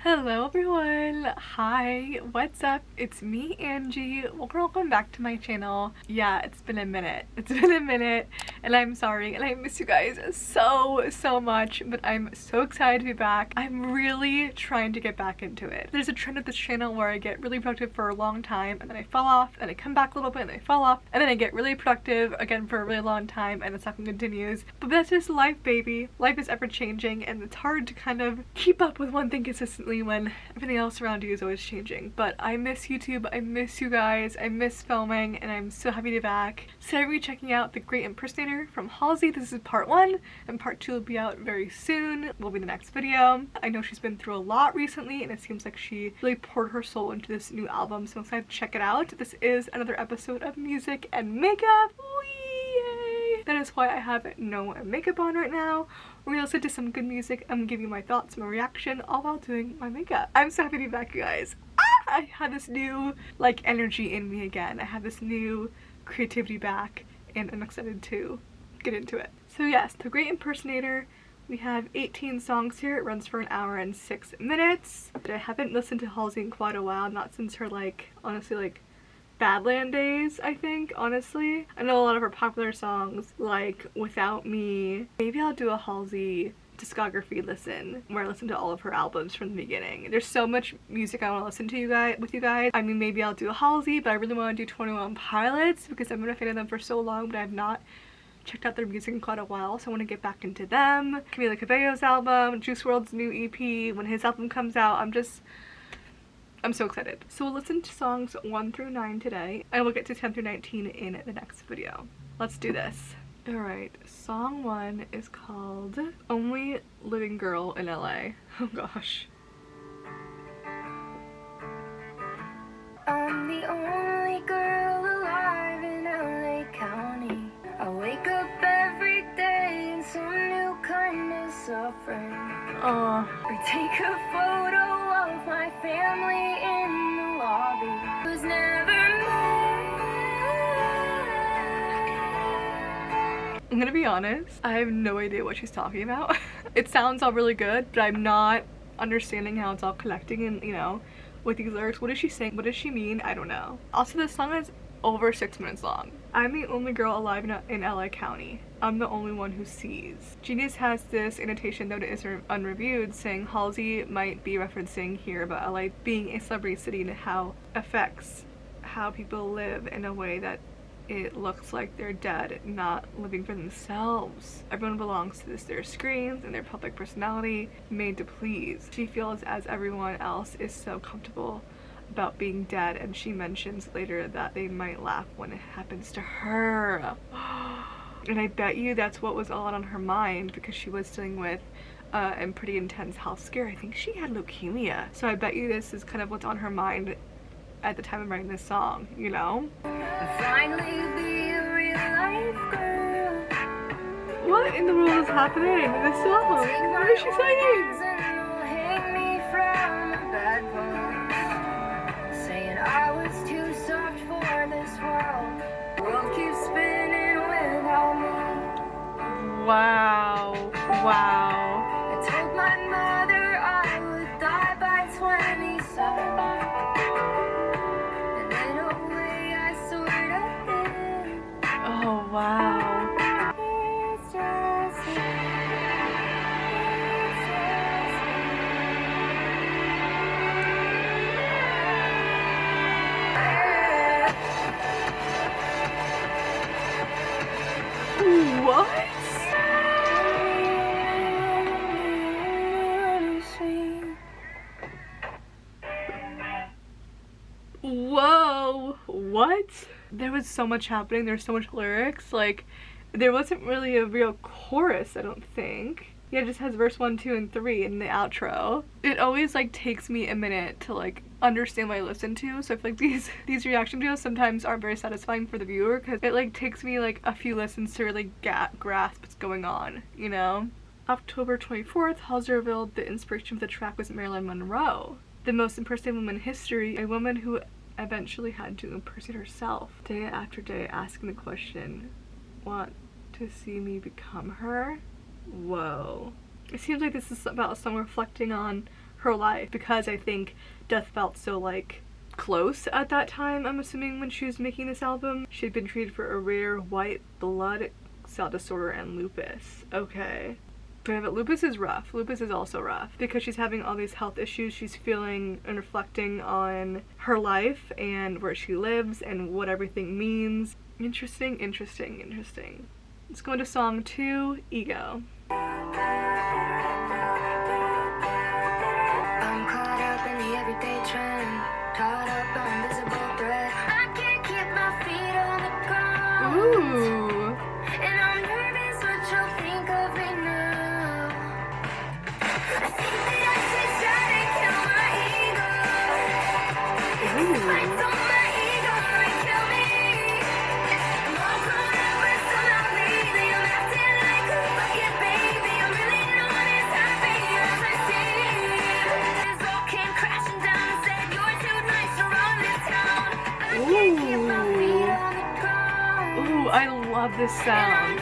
Hello everyone! Hi, what's up? It's me, Angie. Welcome back to my channel. Yeah, it's been a minute. It's been a minute, and I'm sorry, and I miss you guys so much, but I'm so excited to be back. I'm really trying to get back into it. There's a trend with this channel where I get really productive for a long time, and then I fall off, and I come back a little bit, and I fall off, and then I get really productive again for a really long time, and the cycle continues. But that's just life, baby. Life is ever changing, and it's hard to kind of keep up with one thing consistently when everything else around you is always changing. But I miss YouTube, I miss you guys, I miss filming, and I'm so happy to be back. So I'll be checking out The Great Impersonator from Halsey. This is part 1, and part 2 will be out very soon. Will be the next video. I know she's been through a lot recently, and it seems like she really poured her soul into this new album, so I'm excited to check it out. This is another episode of music and makeup. Yay! That is why I have no makeup on right now. We're gonna listen to some good music. I'm gonna give you my thoughts, my reaction, all while doing my makeup. I'm so happy to be back, you guys. I had this new energy in me again. I have this new creativity back, and I'm excited to get into it. So yes, The Great Impersonator. We have 18 songs here. It runs for 1 hour and 6 minutes. But I haven't listened to Halsey in quite a while, not since her honestly Badland days, I think, honestly. I know a lot of her popular songs, like Without Me. Maybe I'll do a Halsey discography listen, where I listen to all of her albums from the beginning. There's so much music I want to listen to with you guys. I mean, maybe I'll do a Halsey, but I really want to do 21 Pilots, because I've been a fan of them for so long, but I've not checked out their music in quite a while, so I want to get back into them. Camila Cabello's album, Juice WRLD's new EP, when his album comes out, I'm so excited. So we'll listen to songs 1 through 9 today, and we'll get to 10 through 19 in the next video. Let's do this. Alright, song 1 is called Only Living Girl in LA. Oh gosh. I'm the only girl alive in LA County. I wake up every day in some new kind of suffering. Or take a photo of my family in the lobby. It was never I'm gonna be honest, I have no idea what she's talking about. It sounds all really good, but I'm not understanding how it's all connecting and, you know, with these lyrics. What is she saying? What does she mean? I don't know. Also, this song is over 6 minutes long. I'm the only girl alive in LA County. I'm the only one who sees. Genius has this annotation, though it is unreviewed, saying Halsey might be referencing here about LA being a celebrity city and how it affects how people live in a way that it looks like they're dead, not living for themselves. Everyone belongs to their screens and their public personality made to please. She feels as everyone else is so comfortable about being dead, and she mentions later that they might laugh when it happens to her. And I bet you that's what was all on her mind, because she was dealing with a pretty intense health scare. I think she had leukemia. So I bet you this is kind of what's on her mind at the time of writing this song, you know? finally be a real life girl. What in the world is happening in this song? What is she saying? Hang me from the bad ones, saying I was too soft for this world. World keeps spinning without me. Wow. Wow. I told my mother I would die by 27. And in a way I sort of did. Oh, wow. It's just me. It's What? Whoa, what? There was so much happening, there's so much lyrics, like, there wasn't really a real chorus, I don't think. Yeah, it just has verse 1, 2, and 3 in the outro. It always takes me a minute to understand what I listen to, so I feel like these reaction videos sometimes aren't very satisfying for the viewer, because it takes me a few listens to really grasp what's going on, you know? October 24th, Halsey revealed the inspiration for the track was Marilyn Monroe, the most impersonated woman in history, a woman who eventually had to impersonate herself day after day, asking the question, want to see me become her? Whoa. It seems like this is about someone reflecting on her life, because I think death felt so like close at that time. I'm assuming when she was making this album, she'd been treated for a rare white blood cell disorder and lupus. Okay. But lupus is rough. Lupus is also rough because she's having all these health issues. She's feeling and reflecting on her life and where she lives and what everything means. Interesting, interesting, interesting. Let's go into song 2, Ego. I'm caught up in the everyday trend, caught up on visible thread. I can't keep my feet on the ground. Ooh. And I'm nervous what you'll think of me now. I think that I should try to kill my ego. I told my ego might kill me. I'm all grown up but somehow lately I'm acting like a fucking baby. I'm really not as happy as I seem. This all came crashing down and said you're too nice to run this town. I can't keep my feet on the ground. Ooh, I love this sound.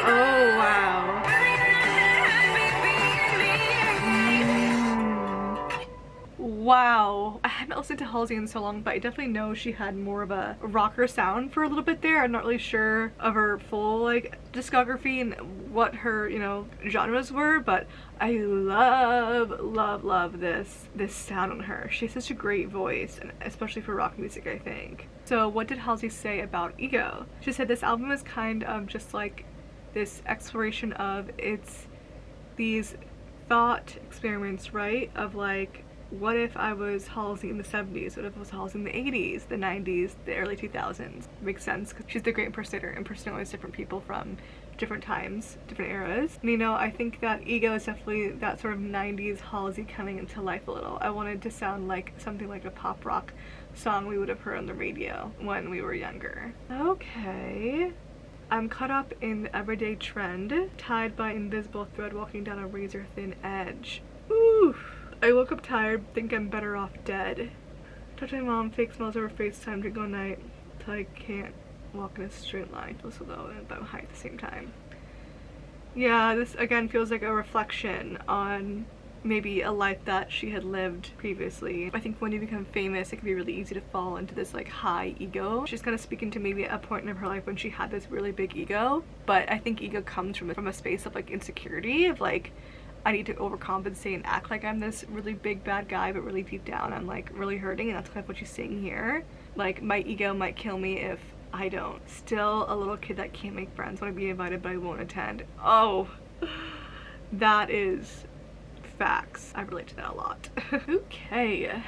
Oh, wow. Wow. I haven't listened to Halsey in so long, but I definitely know she had more of a rocker sound for a little bit there. I'm not really sure of her full like discography and what her, you know, genres were, but I love this sound on her. She has such a great voice, and especially for rock music, I think. So what did Halsey say about Ego? She said this album is kind of just like this exploration of these thought experiments, right? Of like, what if I was Halsey in the 70s? What if I was Halsey in the 80s, the 90s, the early 2000s? Makes sense because she's the great impersonator, impersonating all these different people from different times, different eras. And you know, I think that Ego is definitely that sort of 90s Halsey coming into life a little. I wanted to sound like something like a pop rock song we would have heard on the radio when we were younger. Okay. I'm caught up in the everyday trend, tied by invisible thread walking down a razor thin edge. Ooh. I woke up tired, think I'm better off dead. Touch my mom, fake smiles over FaceTime, drink all night, till I can't walk in a straight line. Feel so low and I'm high at the same time. Yeah, this again feels like a reflection on maybe a life that she had lived previously. I think when you become famous, it can be really easy to fall into this like high ego. She's kind of speaking to maybe a point in her life when she had this really big ego, but I think ego comes from a space of like insecurity, of like, I need to overcompensate and act like I'm this really big bad guy, but really deep down I'm like really hurting, and that's kind of what she's saying here. Like, my ego might kill me if I don't. Still a little kid that can't make friends, want to be invited but I won't attend. Oh, that is facts. I relate to that a lot. Okay,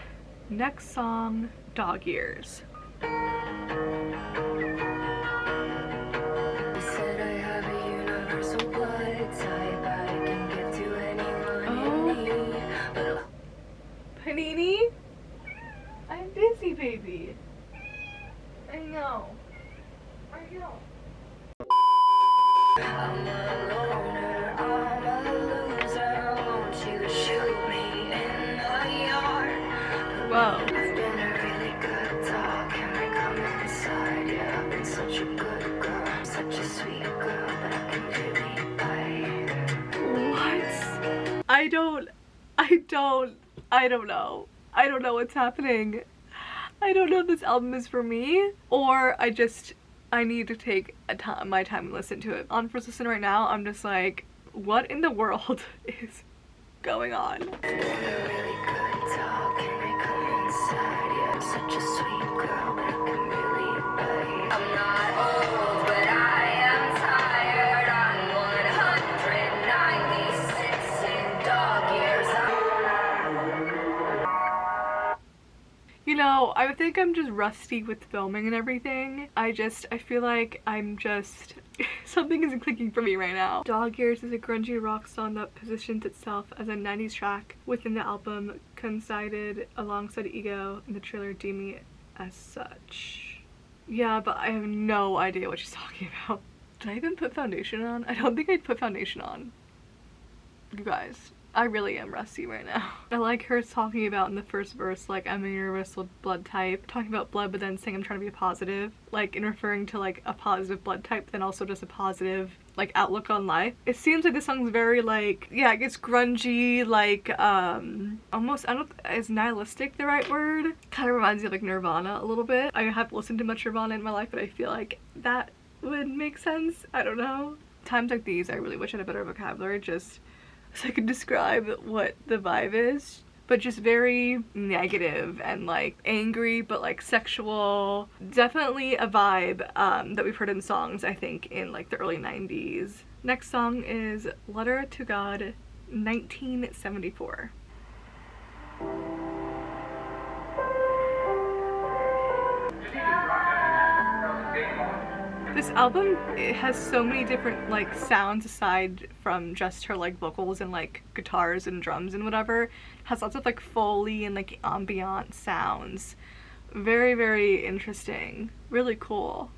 next song, Dog Ears. Panini? I'm busy, baby. I know. I know. I'm a loner, I'm a loser. Won't you shoot me in the yard? Whoa. I've been a really good dog. Can I come inside? Yeah, I've been such a good girl. I'm such a sweet girl, but I can really bite. What? I don't know. I don't know what's happening. I don't know if this album is for me, or I need to take my time and listen to it. On first listen right now, I'm just like, what in the world is going on? I've been a really good dog. Can I come inside? Yeah, I'm such a sweet girl, but I can really bite. I'm not old, but I am tired. I'm 196 in dog years. You know, I think I'm just rusty with filming and everything. I feel like I'm just, something isn't clicking for me right now. Dog Ears is a grungy rock song that positions itself as a 90s track within the album, coincided alongside Ego in the trailer deeming it as such. Yeah, but I have no idea what she's talking about. Did I even put foundation on? I don't think I'd put foundation on. You guys, I really am rusty right now. I like her talking about in the first verse, like, I'm a universal blood type, talking about blood but then saying I'm trying to be positive, like in referring to like a positive blood type, then also just a positive like outlook on life. It seems like this song's very like, yeah, I guess grungy, like almost, I don't know, is nihilistic the right word? Kind of reminds me of like Nirvana a little bit. I haven't listened to much Nirvana in my life, but I feel like that would make sense. I don't know. Times like these, I really wish I had a better vocabulary just so I could describe what the vibe is, but just very negative and like angry, but like sexual. Definitely a vibe that we've heard in songs, I think, in like the early 90s. Next song is Letter to God, 1974. This album, it has so many different like sounds aside from just her like vocals and like guitars and drums and whatever. It has lots of like Foley and like ambient sounds. Very, very interesting. Really cool.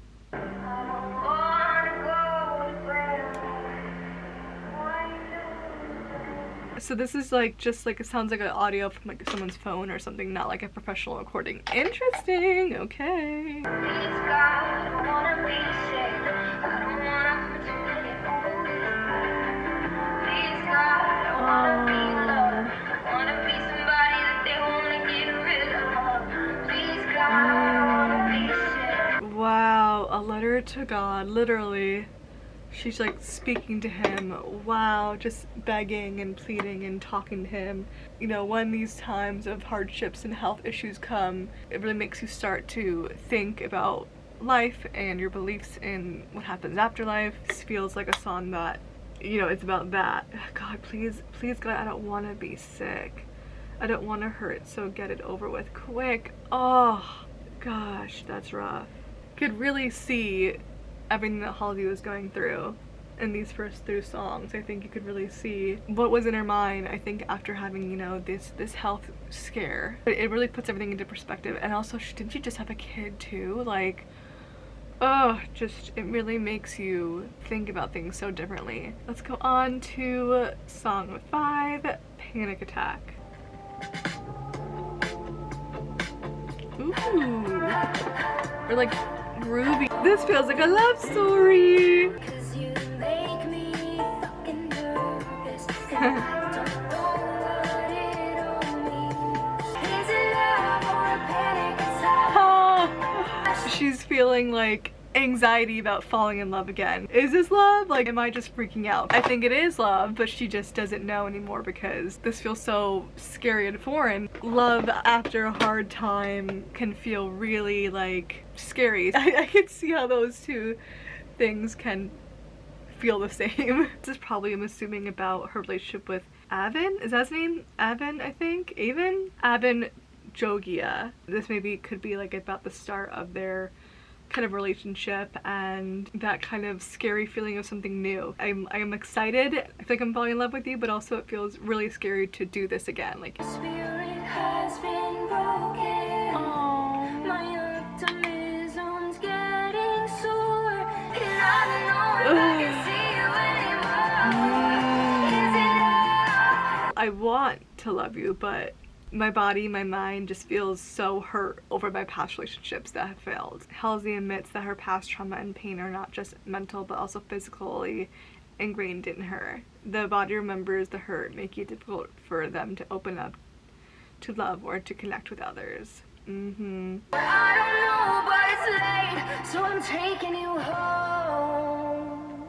So this is like just like, it sounds like an audio from like someone's phone or something, not like a professional recording. Interesting. Okay. Wow, a letter to God, literally. She's like speaking to him. Wow, just begging and pleading and talking to him. You know, when these times of hardships and health issues come, it really makes you start to think about life and your beliefs in what happens after life. This feels like a song that, you know, it's about that. God, please, please God, I don't want to be sick. I don't want to hurt, so get it over with quick. Oh, gosh, that's rough. Could really see everything that Halsey was going through in these first 3 songs. I think you could really see what was in her mind, I think, after having, you know, this health scare. It really puts everything into perspective. And also, didn't she just have a kid too? Like, oh, just, it really makes you think about things so differently. Let's go on to song 5, Panic Attack. Ooh, we're like groovy. This feels like a love story. Oh, she's feeling like anxiety about falling in love again. Is this love? Like, am I just freaking out? I think it is love, but she just doesn't know anymore because this feels so scary and foreign. Love after a hard time can feel really like scary. I can see how those two things can feel the same. This is probably, I'm assuming, about her relationship with Avin. Is that his name? Avin, I think? Avin Jogia. This maybe could be like about the start of their kind of relationship and that kind of scary feeling of something new. I'm excited. I think I'm falling in love with you, but also it feels really scary to do this again. Like, Spirit has been broken. aww. My optimism's getting sore, and I don't know if I can see you anymore. Is it love? I want to love you, but my body, my mind just feels so hurt over my past relationships that have failed. Halsey admits that her past trauma and pain are not just mental but also physically ingrained in her. The body remembers the hurt, making it difficult for them to open up to love or to connect with others. I don't know, but it's late, so I'm taking you home.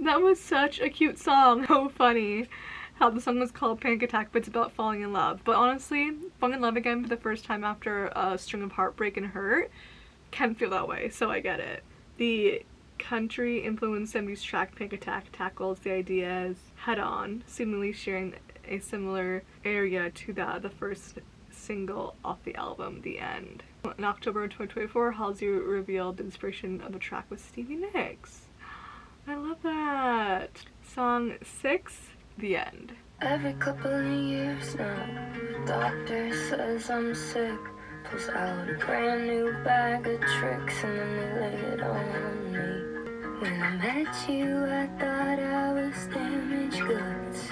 That was such a cute song. So funny how the song was called Panic Attack, but it's about falling in love. But honestly, falling in love again for the first time after a string of heartbreak and hurt can feel that way, so I get it. The country influenced 70s track Panic Attack tackles the ideas head on, seemingly sharing a similar area to the first single off the album, The End. In October 2024, Halsey revealed the inspiration of the track with Stevie Nicks. I love that. Song 6, The End. Every couple of years now, the doctor says I'm sick, pulls out a brand new bag of tricks and then they lay it on me. When I met you, I thought I was damaged goods.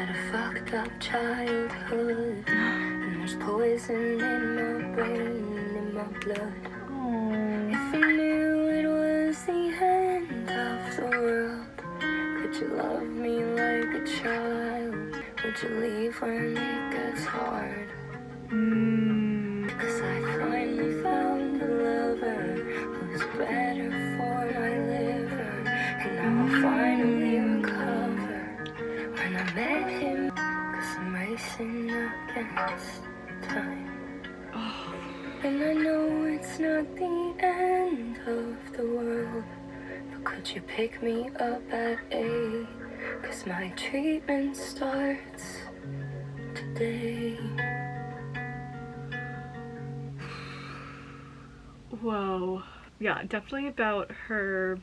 had a fucked up childhood, and there's poison in my brain, in my blood. If you knew it was the end of the world, could you love me like a child? Would you leave when it gets hard? Cause I finally found a lover who's better for my liver, and now I'll finally recover when I met him, cause I'm racing against time. And I know it's not the end of the world, but could you pick me up at 8? Cause my treatment starts today. Whoa. Yeah, definitely about her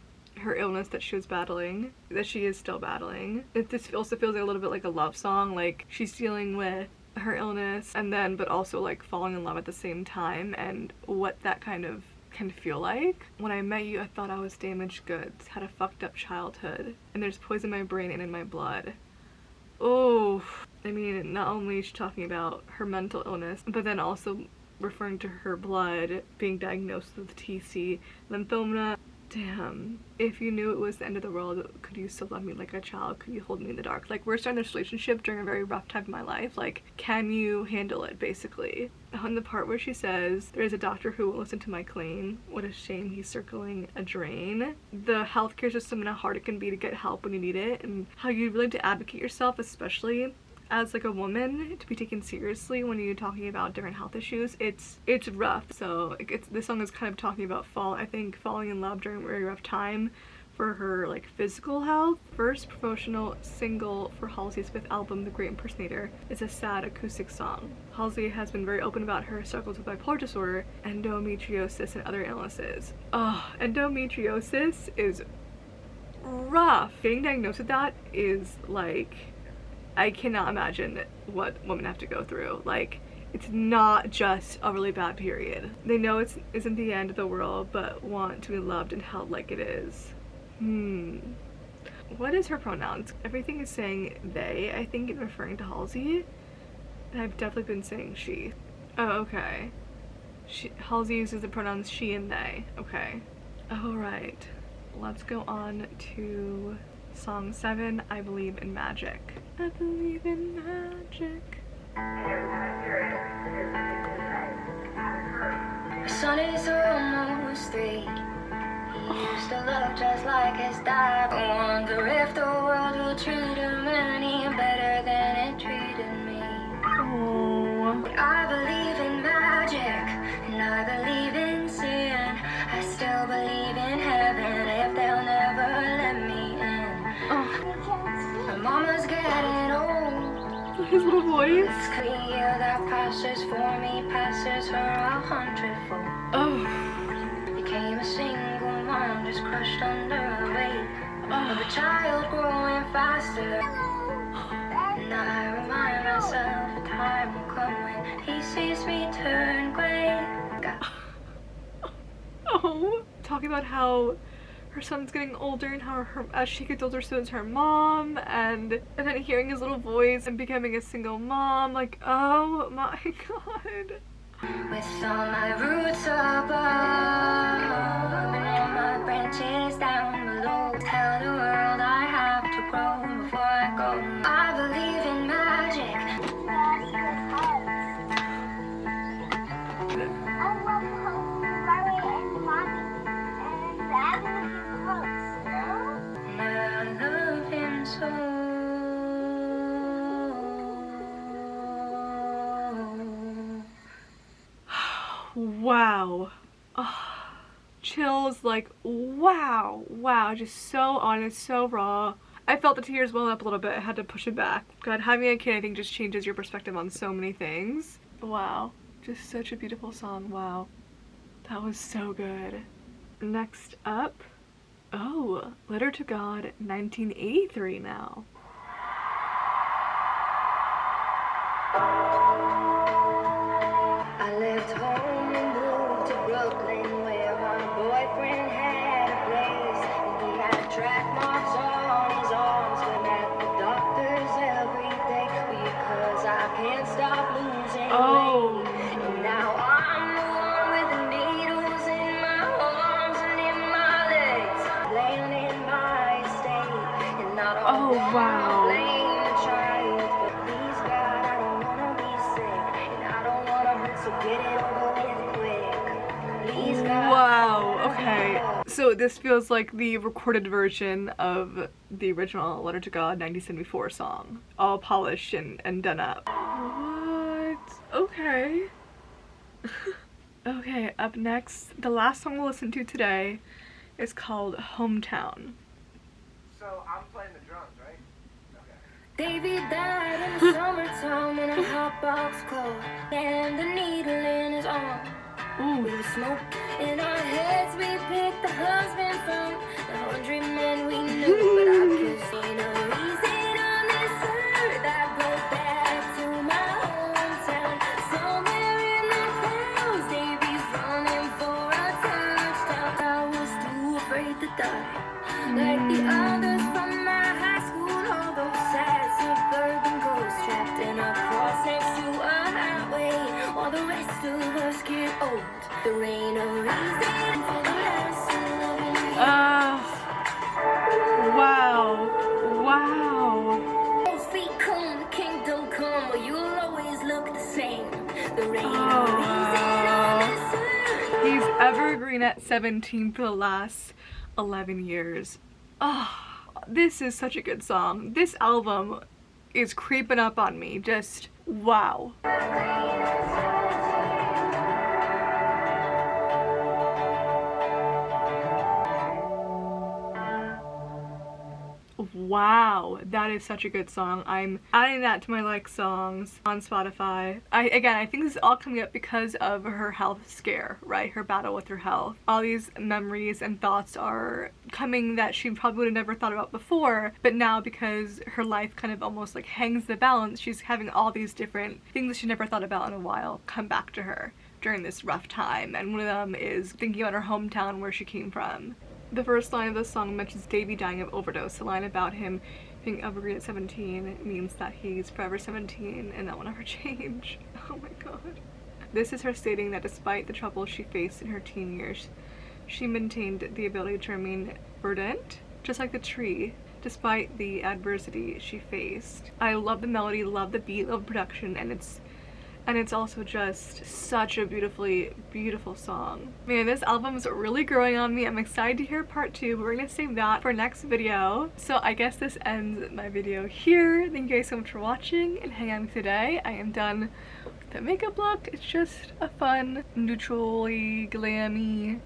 illness that she was battling, that she is still battling. This also feels like a little bit like a love song, like she's dealing with her illness and then but also like falling in love at the same time, and what that kind of can feel like. When I met you, I thought I was damaged goods, had a fucked up childhood, and there's poison in my brain and in my blood. Oh, I mean, not only is she talking about her mental illness, but then also referring to her blood being diagnosed with TC lymphoma. Damn. If you knew it was the end of the world, could you still love me like a child? Could you hold me in the dark? Like, we're starting this relationship during a very rough time in my life. Like, can you handle it, basically? On the part where she says, there is a doctor who won't listen to my claim. What a shame, he's circling a drain. The healthcare system and how hard it can be to get help when you need it, and how you really have to advocate yourself, especially as like a woman, to be taken seriously when you're talking about different health issues. It's rough. So this song is kind of talking about falling in love during a very rough time for her like physical health. First promotional single for Halsey's 5th album, The Great Impersonator, is a sad acoustic song. Halsey has been very open about her struggles with bipolar disorder, endometriosis, and other illnesses. Endometriosis is rough. Getting diagnosed with that is like, I cannot imagine what women have to go through. Like, it's not just a really bad period. They know it isn't the end of the world, but want to be loved and held like it is. What is her pronouns? Everything is saying they, I think, in referring to Halsey. And I've definitely been saying she. Oh, okay. Halsey uses the pronouns she and they. Okay. Alright. Let's go on to song 7, I Believe in Magic. I believe in magic. My son is almost 3. He used to love just like his dad. I wonder if the world will treat him any better than it treated me. Oh. I believe in magic, and I believe in sin. I still believe in heaven if they'll never let me in. My mama's getting old. His little voice. It's clear that passes for me, passes her 100-fold. Oh. Became a single mom, just crushed under the weight of a child growing faster. And I remind myself the time will come when he sees me turn gray. Oh. Talking about how her son's getting older and how as she gets older, so is her mom, and then hearing his little voice and becoming a single mom. Like, oh my god. With all my roots above and all my branches down below, tell the world I have to grow before I go. I believe in magic. And I love him so. Wow. Oh, chills, like, wow, just so honest, so raw. I felt the tears well up a little bit. I had to push it back. God, having a kid, I think, just changes your perspective on so many things. Wow, just such a beautiful song. Wow, that was so good. Next up, oh, Letter to God, 1983 now. I left home and moved to Brooklyn, where my boyfriend had a place. And he had track marks on his arms, but at the doctor's every day. Wow, okay. So this feels like the recorded version of the original Letter to God 1974 song. All polished and done up. What? Okay. Okay, up next, the last song we'll listen to today is called Hometown. So I'm playing the drums, right? Okay. Davy died in the summertime in a hot box coat, and the needle in his arm. Ooh. We smoke in our heads, we picked the husband from the 100 men we knew, but I could see no reason on this earth. I go back to my hometown, somewhere in the clouds. Davy's running for a touchdown. I was too afraid to die, like the others from my high school. All those sad suburban ghosts trapped in a cross next to a highway, while the rest of us get old. There ain't no reason for the lesson of wow. Wow. those feet come, the kingdom come, or you'll always look the same. There ain't no reason on this earth. He's evergreen at 17 for the last 11 years. Oh, this is such a good song. This album is creeping up on me. Just wow. Wow, that is such a good song. I'm adding that to my like songs on Spotify. I think this is all coming up because of her health scare, right? Her battle with her health. All these memories and thoughts are coming that she probably would have never thought about before, but now because her life kind of almost like hangs the balance, she's having all these different things that she never thought about in a while come back to her during this rough time, and one of them is thinking about her hometown, where she came from. The first line of the song mentions Davy dying of overdose. The line about him being evergreen at 17 means that he's forever 17 and that will never change. Oh my god. This is her stating that despite the troubles she faced in her teen years, she maintained the ability to remain verdant, just like the tree, despite the adversity she faced. I love the melody, love the beat, love production, and it's also just such a beautiful song. Man, this album is really growing on me. I'm excited to hear part 2, but we're gonna save that for next video. So I guess this ends my video here. Thank you guys so much for watching and hanging out with me today. I am done with the makeup look. It's just a fun, neutrally glammy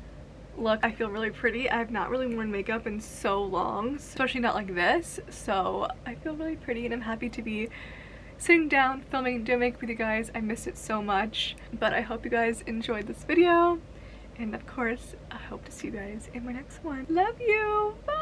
look. I feel really pretty. I have not really worn makeup in so long, especially not like this. So I feel really pretty and I'm happy to be sitting down, filming, doing makeup with you guys. I missed it so much, but I hope you guys enjoyed this video. And of course, I hope to see you guys in my next one. Love you! Bye!